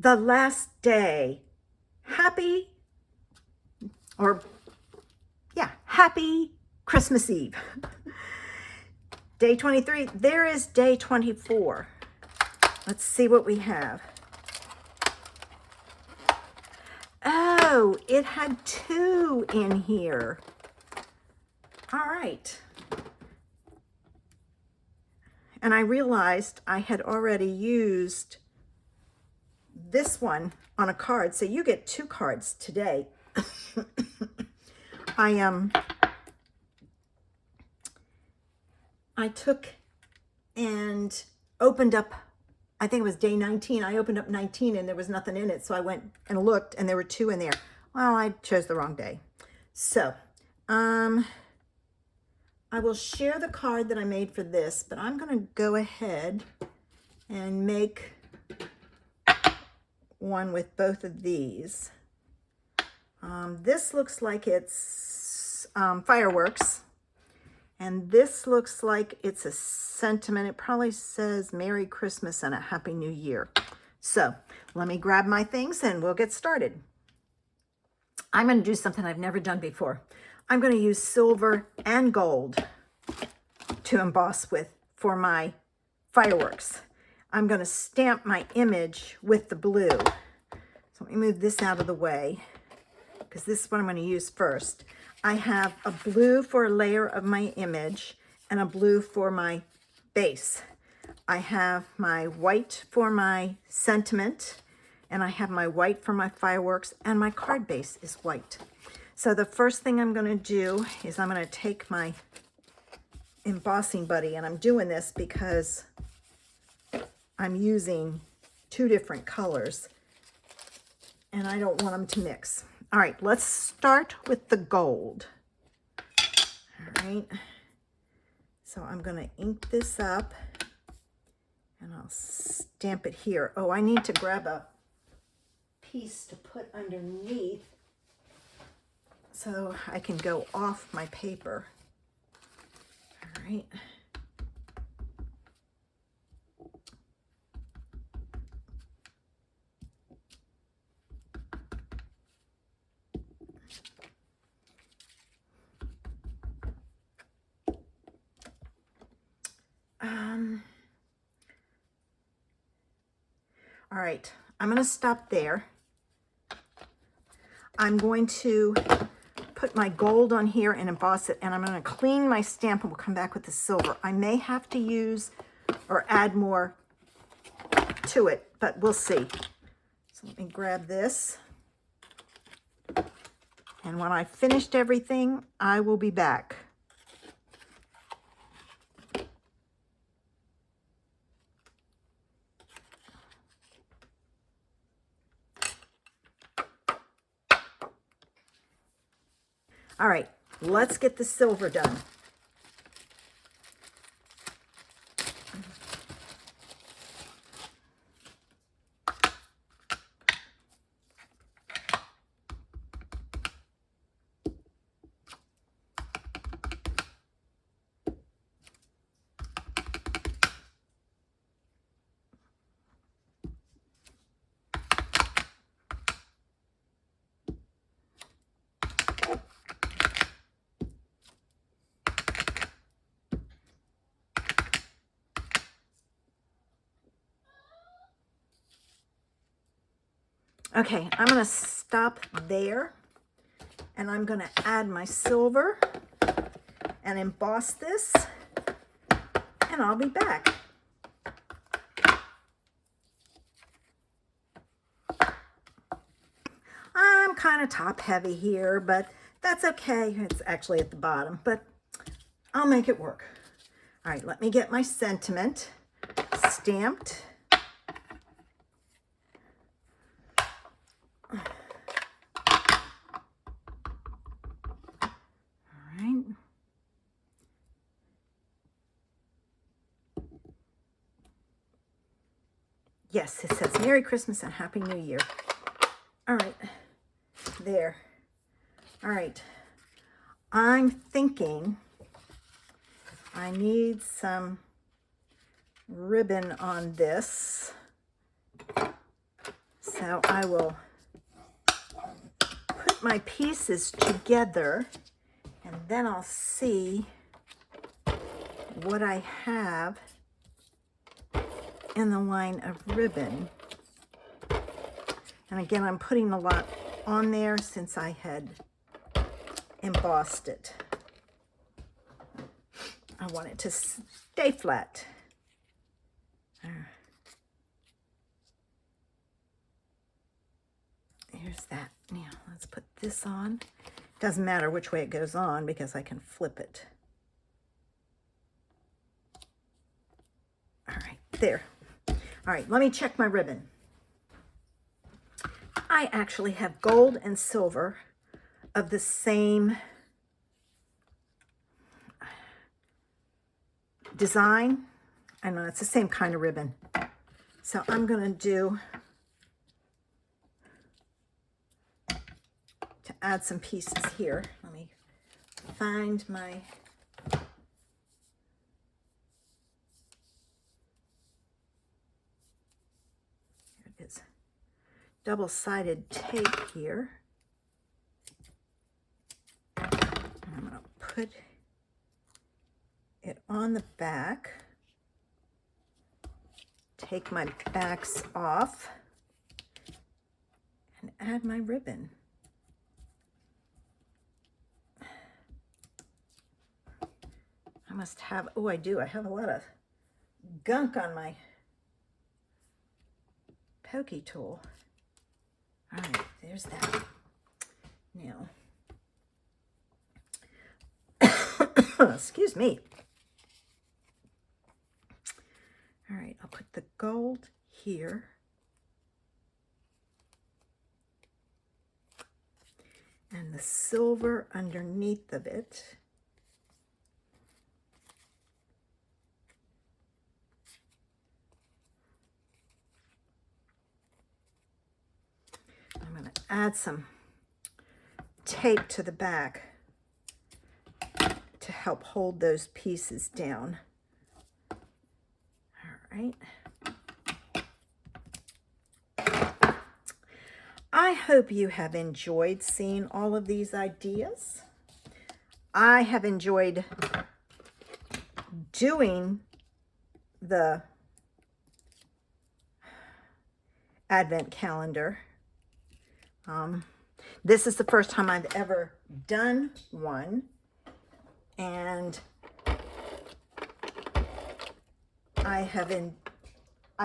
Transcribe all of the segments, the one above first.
the last day. Happy Christmas Eve. Day 23. There is day 24. Let's see what we have. Oh, it had 2 in here. All right. And I realized I had already used this one on a card. So you get 2 cards today. I took and opened up, I think it was day 19. I opened up 19 and there was nothing in it. So I went and looked and there were 2 in there. Well, I chose the wrong day. So, I will share the card that I made for this, but I'm going to go ahead and make one with both of these. This looks like it's fireworks. And this looks like it's a sentiment. It probably says Merry Christmas and a Happy New Year. So let me grab my things and we'll get started. I'm going to do something I've never done before. I'm going to use silver and gold to emboss with for my fireworks. I'm going to stamp my image with the blue. So let me move this out of the way because this is what I'm going to use first. I have a blue for a layer of my image and a blue for my base. I have my white for my sentiment, and I have my white for my fireworks, and my card base is white. So the first thing I'm going to do is I'm going to take my embossing buddy, and I'm doing this because I'm using 2 different colors, and I don't want them to mix. All right, let's start with the gold. All right, so I'm going to ink this up and I'll stamp it here. Oh, I need to grab a piece to put underneath so I can go off my paper. All right. All right, I'm going to stop there. I'm going to put my gold on here and emboss it, and I'm going to clean my stamp and we'll come back with the silver. I may have to use or add more to it, but we'll see. So let me grab this. And when I've finished everything, I will be back. All right, let's get the silver done. Okay, I'm going to stop there, and I'm going to add my silver and emboss this, and I'll be back. I'm kind of top heavy here, but that's okay. It's actually at the bottom, but I'll make it work. All right, let me get my sentiment stamped. Yes, it says Merry Christmas and Happy New Year. All right, there. All right, I'm thinking I need some ribbon on this. So So I will put my pieces together, and then I'll see what I have in the line of ribbon. And again, I'm putting a lot on there since I had embossed it. I want it to stay flat. Here's that. Now, let's put this on. Doesn't matter which way it goes on because I can flip it. All right, there. All right, let me check my ribbon. I actually have gold and silver of the same design. I know it's the same kind of ribbon. So I'm going to do, to add some pieces here. Let me find my, here it is, double-sided tape here. And I'm going to put it on the back. Take my backs off and add my ribbon. I must have, oh, I do. I have a lot of gunk on my pokey tool. All right, there's that. Now, excuse me. All right, I'll put the gold here. And the silver underneath of it. I'm going to add some tape to the back to help hold those pieces down. Right. I hope you have enjoyed seeing all of these ideas. I have enjoyed doing the Advent calendar. This is the first time I've ever done one, and I've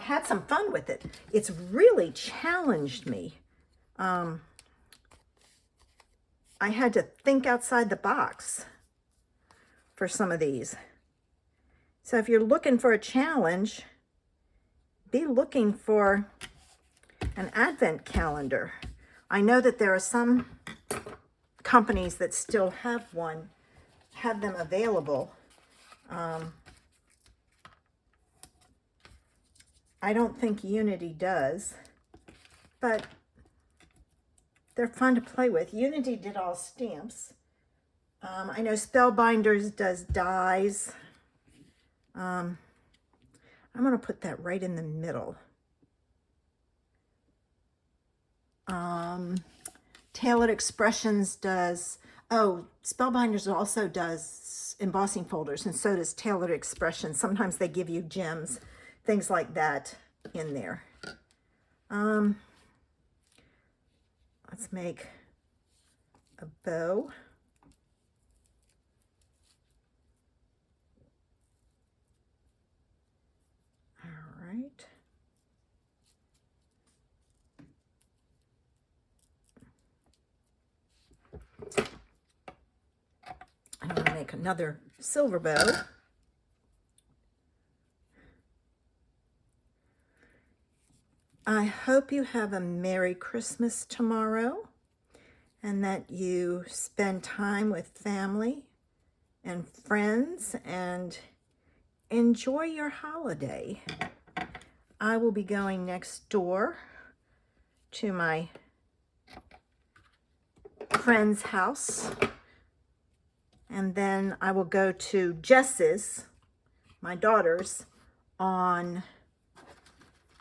had some fun with it. It's really challenged me. I had to think outside the box for some of these. So if you're looking for a challenge, be looking for an Advent calendar. I know that there are some companies that still have them available. I don't think Unity does, but they're fun to play with. Unity did all stamps. I know Spellbinders does dies. I'm going to put that right in the middle. Tailored Expressions does, Spellbinders also does embossing folders, and so does Tailored Expressions. Sometimes they give you gems, things like that in there. Let's make a bow. All right. I'm going to make another silver bow. I hope you have a Merry Christmas tomorrow and that you spend time with family and friends and enjoy your holiday. I will be going next door to my friend's house, and then I will go to Jess's, my daughter's, on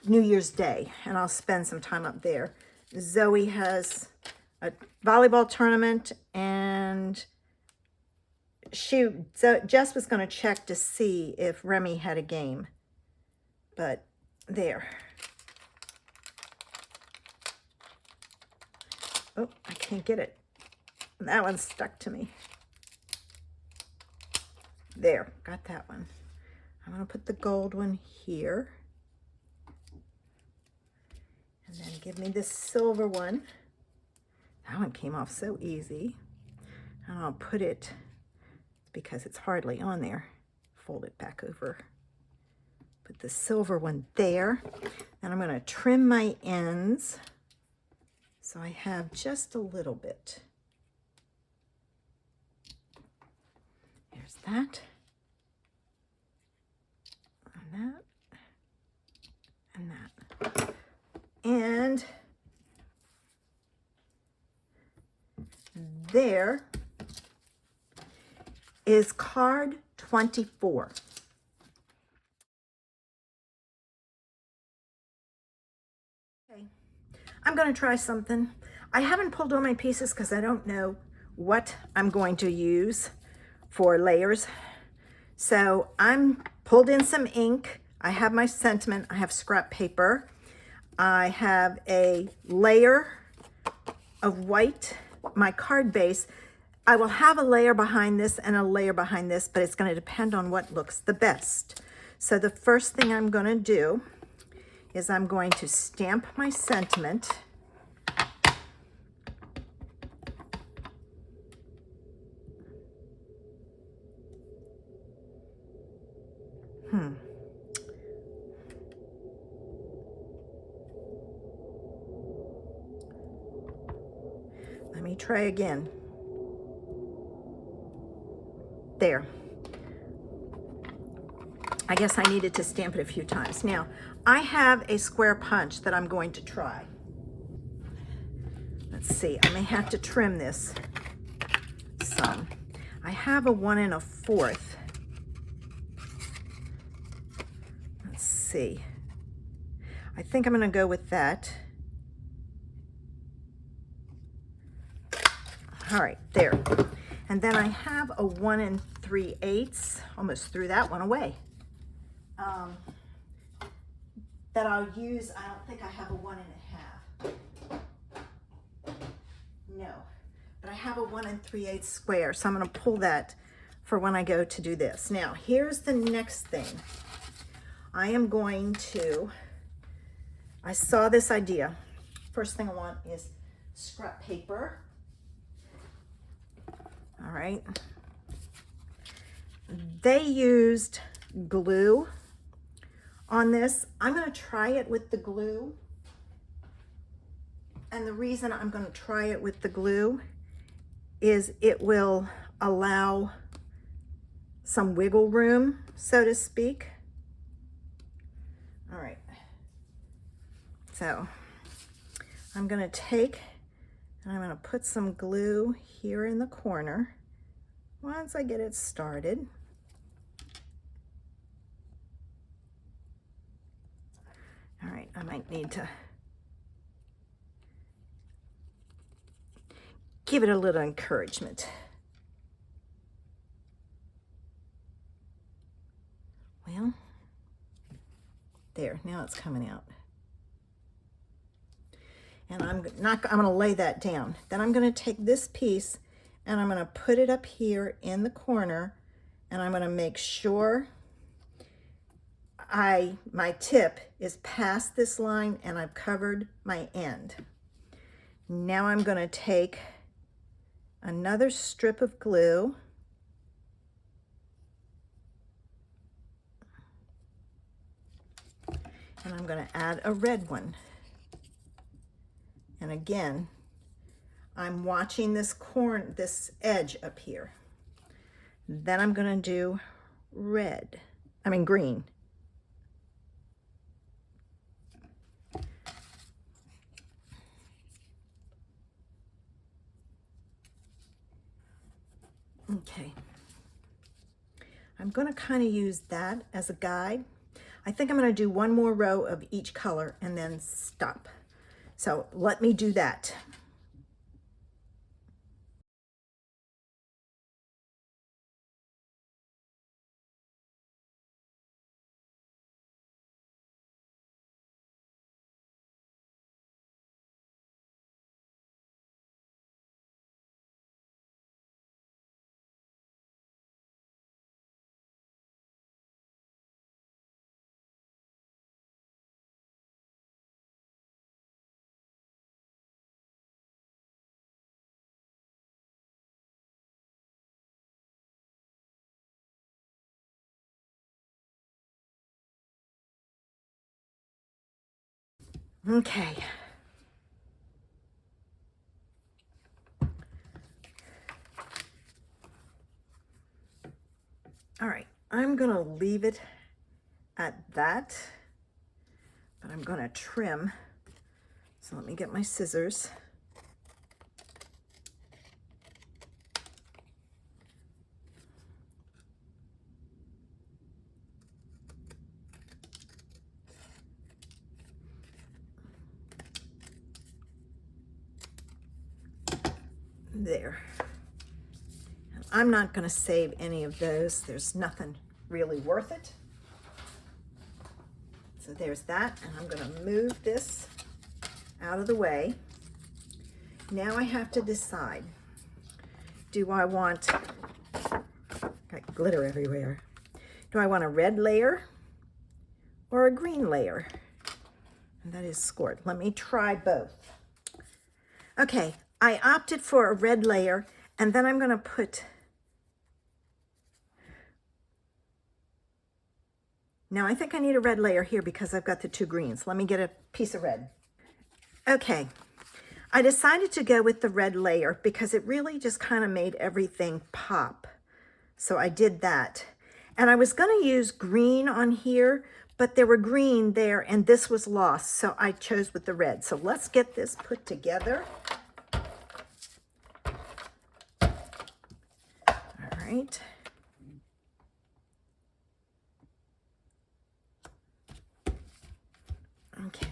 New Year's Day, and I'll spend some time up there. Zoe has a volleyball tournament, and Jess was going to check to see if Remy had a game, but there. Oh, I can't get it. That one's stuck to me. There, got that one. I'm going to put the gold one here. And then give me this silver one. That one came off so easy. And I'll put it, because it's hardly on there, fold it back over. Put the silver one there. And I'm going to trim my ends so I have just a little bit. There's that. And that. And that. And there is card 24. Okay, I'm going to try something. I haven't pulled all my pieces because I don't know what I'm going to use for layers. So I'm pulled in some ink. I have my sentiment. I have scrap paper. I have a layer of white, my card base. I will have a layer behind this and a layer behind this, but it's going to depend on what looks the best. So the first thing I'm going to do is I'm going to stamp my sentiment. Let me try again. There. I guess I needed to stamp it a few times. Now, I have a square punch that I'm going to try. Let's see, I may have to trim this some. I have a 1 1/4. Let's see. I think I'm going to go with that. All right, there. And then I have a 1 3/8, almost threw that one away, that I'll use. I don't think I have a 1 1/2. No, but I have a 1 3/8 square, so I'm going to pull that for when I go to do this. Now, here's the next thing. I am going to, I saw this idea. First thing I want is scrap paper. All right. They used glue on this. I'm going to try it with the glue. And the reason I'm going to try it with the glue is it will allow some wiggle room, so to speak. All right. So I'm going to take and I'm going to put some glue here in the corner once I get it started. All right, I might need to give it a little encouragement. Well, there, now it's coming out. And I'm going to lay that down. Then I'm going to take this piece and I'm going to put it up here in the corner, and I'm going to make sure my tip is past this line and I've covered my end. Now I'm going to take another strip of glue and I'm going to add a red one. And again, I'm watching this edge up here. Then I'm going to do green. Okay. I'm going to kind of use that as a guide. I think I'm going to do one more row of each color and then stop. So let me do that. Okay. All right, I'm gonna leave it at that, but I'm gonna trim. So let me get my scissors. There. I'm not going to save any of those. There's nothing really worth it. So there's that, and I'm going to move this out of the way. Now I have to decide, do I want, got glitter everywhere, do I want a red layer or a green layer? And that is scored. Let me try both. Okay, I opted for a red layer, and then I'm going to put, now I think I need a red layer here because I've got the two greens. Let me get a piece of red. Okay, I decided to go with the red layer because it really just kind of made everything pop. So I did that. And I was going to use green on here, but there were green there and this was lost. So I chose with the red. So let's get this put together. All right. Okay.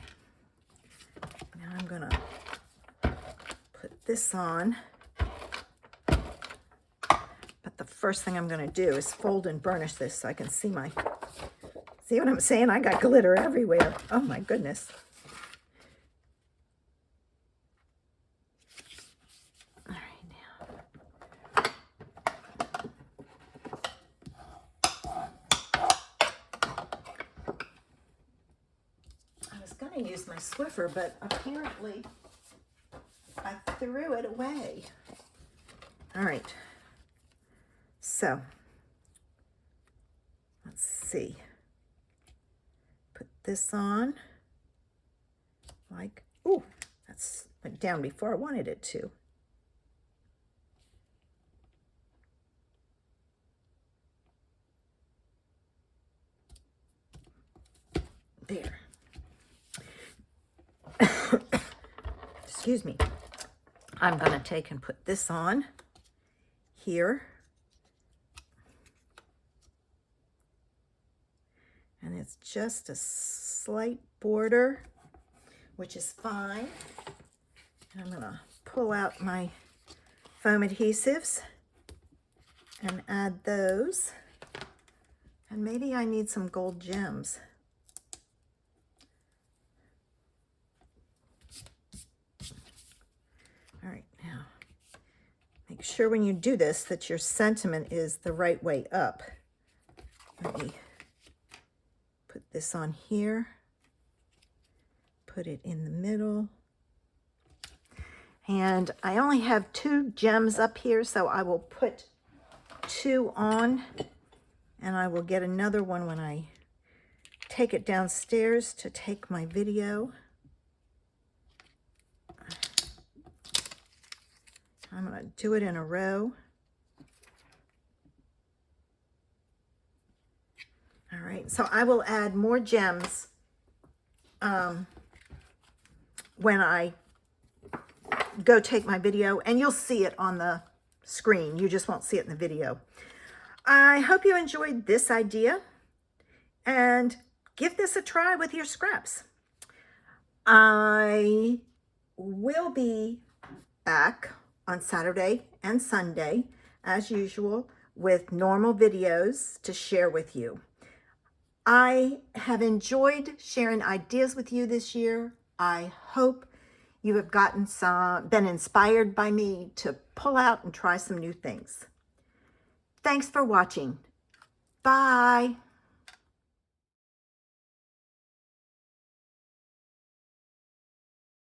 Now I'm going to put this on. But the first thing I'm going to do is fold and burnish this so I can see my, see what I'm saying? I got glitter everywhere. Oh my goodness. All right, now. I was going to use my Swiffer, but apparently I threw it away. All right. So, let's see. Put this on. Like, ooh, that's went down before I wanted it to. There. Excuse me. I'm going to take and put this on here. And it's just a slight border, which is fine. And I'm going to pull out my foam adhesives and add those. And maybe I need some gold gems. All right, now make sure when you do this that your sentiment is the right way up. Let me put this on here, put it in the middle. And I only have 2 gems up here, so I will put 2 on, and I will get another one when I take it downstairs to take my video. I'm going to do it in a row. All right, so I will add more gems when I go take my video, and you'll see it on the screen. You just won't see it in the video. I hope you enjoyed this idea, and give this a try with your scraps. I will be back on Saturday and Sunday, as usual, with normal videos to share with you. I have enjoyed sharing ideas with you this year. I hope you have been inspired by me to pull out and try some new things. Thanks for watching. Bye.